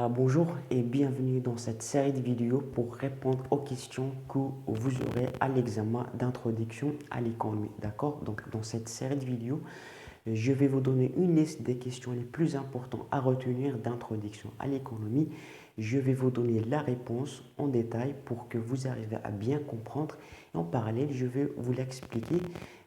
Bonjour et bienvenue dans cette série de vidéos pour répondre aux questions que vous aurez à l'examen d'introduction à l'économie. D'accord? Donc, dans cette série de vidéos, je vais vous donner une liste des questions les plus importantes à retenir d'introduction à l'économie. Je vais vous donner la réponse en détail pour que vous arriviez à bien comprendre. Et en parallèle, je vais vous l'expliquer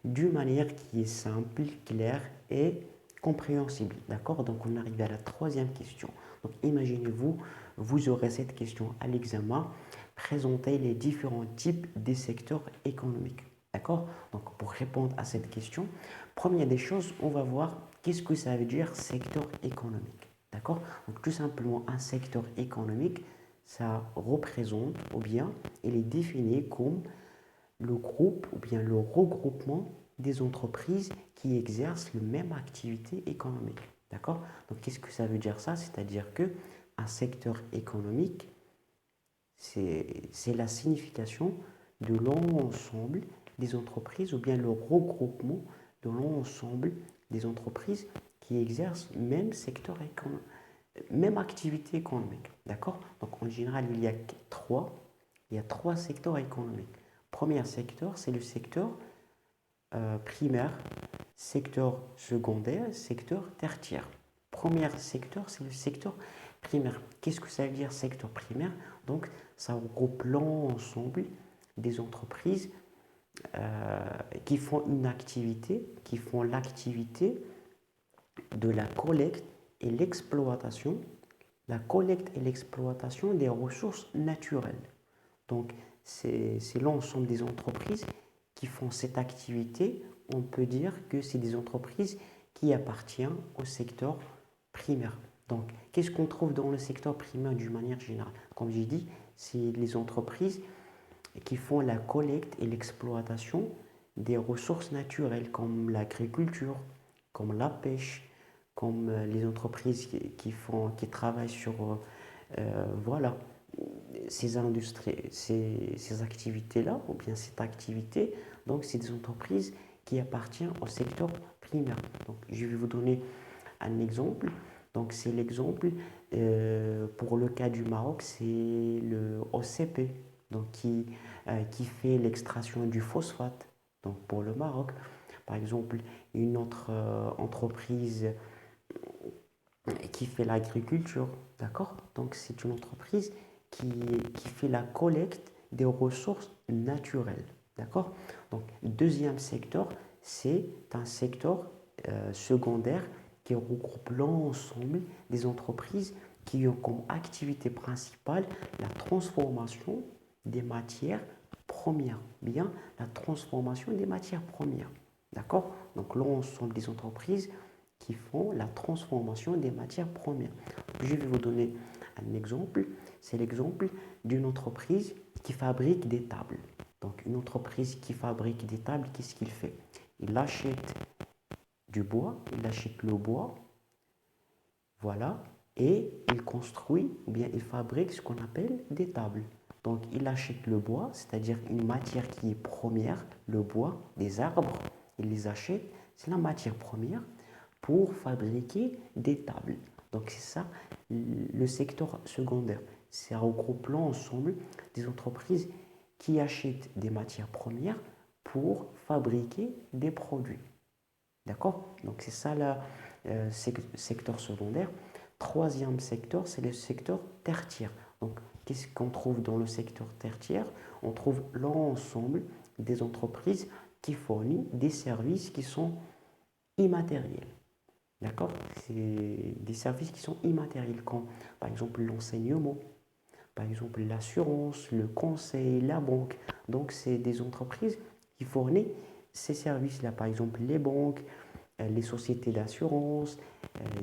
d'une manière qui est simple, claire et compréhensible. D'accord? Donc, on arrive à la troisième question. Donc, imaginez-vous, vous aurez cette question à l'examen. Présentez les différents types de secteurs économiques. D'accord? Donc, pour répondre à cette question, première des choses, on va voir qu'est-ce que ça veut dire secteur économique. D'accord? Donc, tout simplement, un secteur économique, ça représente ou bien il est défini comme le groupe ou bien le regroupement des entreprises qui exercent la même activité économique. D'accord? Donc, qu'est-ce que ça veut dire ça? C'est-à-dire que un secteur économique, c'est la signification de l'ensemble des entreprises ou bien le regroupement de l'ensemble des entreprises qui exercent même secteur économique, même activité économique. D'accord? Donc, en général, il y a trois secteurs économiques. Premier secteur, c'est le secteur primaire, secteur secondaire, secteur tertiaire. Premier secteur, c'est le secteur primaire. Qu'est-ce que ça veut dire secteur primaire? Donc, ça regroupe l'ensemble des entreprises qui font une activité, qui font l'activité de la collecte et l'exploitation des ressources naturelles. Donc, c'est l'ensemble des entreprises qui font cette activité. On peut dire que c'est des entreprises qui appartiennent au secteur primaire. Donc, qu'est-ce qu'on trouve dans le secteur primaire d'une manière générale? Comme j'ai dit, c'est les entreprises qui font la collecte et l'exploitation des ressources naturelles comme l'agriculture, comme la pêche, comme les entreprises qui travaillent sur voilà, ces industries, ces activités-là, ou bien cette activité, donc c'est des entreprises qui appartiennent au secteur primaire. Donc, je vais vous donner un exemple. Donc, c'est l'exemple, pour le cas du Maroc, c'est le OCP, donc qui fait l'extraction du phosphate. Donc, pour le Maroc, par exemple, une autre entreprise qui fait l'agriculture, d'accord? Donc, c'est une entreprise qui, qui fait la collecte des ressources naturelles, d'accord? Donc, deuxième secteur, c'est un secteur secondaire qui regroupe l'ensemble des entreprises qui ont comme activité principale la transformation des matières premières, bien la transformation des matières premières, d'accord? Donc, l'ensemble des entreprises qui font la transformation des matières premières. Je vais vous donner un exemple. C'est l'exemple d'une entreprise qui fabrique des tables. Donc, une entreprise qui fabrique des tables, qu'est-ce qu'il fait? Il achète du bois, il achète le bois, voilà, et il construit ou bien il fabrique ce qu'on appelle des tables. Donc, il achète le bois, c'est-à-dire une matière qui est première, le bois, des arbres, il les achète, c'est la matière première pour fabriquer des tables. Donc, c'est ça le secteur secondaire. Ça regroupe l'ensemble des entreprises qui achètent des matières premières pour fabriquer des produits. D'accord? Donc, c'est ça le secteur secondaire. Troisième secteur, c'est le secteur tertiaire. Donc, qu'est-ce qu'on trouve dans le secteur tertiaire? On trouve l'ensemble des entreprises qui fournissent des services qui sont immatériels. D'accord? C'est des services qui sont immatériels, comme par exemple l'enseignement, par exemple l'assurance, le conseil, la banque. Donc, c'est des entreprises qui fournissent ces services-là, par exemple les banques, les sociétés d'assurance,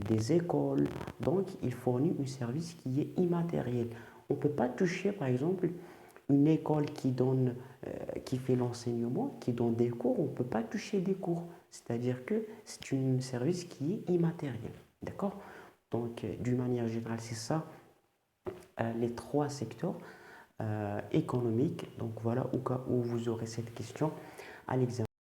des écoles. Donc, ils fournissent un service qui est immatériel. On ne peut pas toucher, par exemple, une école qui fait l'enseignement, qui donne des cours, on ne peut pas toucher des cours. C'est-à-dire que c'est un service qui est immatériel. D'accord? Donc, d'une manière générale, c'est ça, les trois secteurs économiques. Donc, voilà, au cas où vous aurez cette question à l'examen.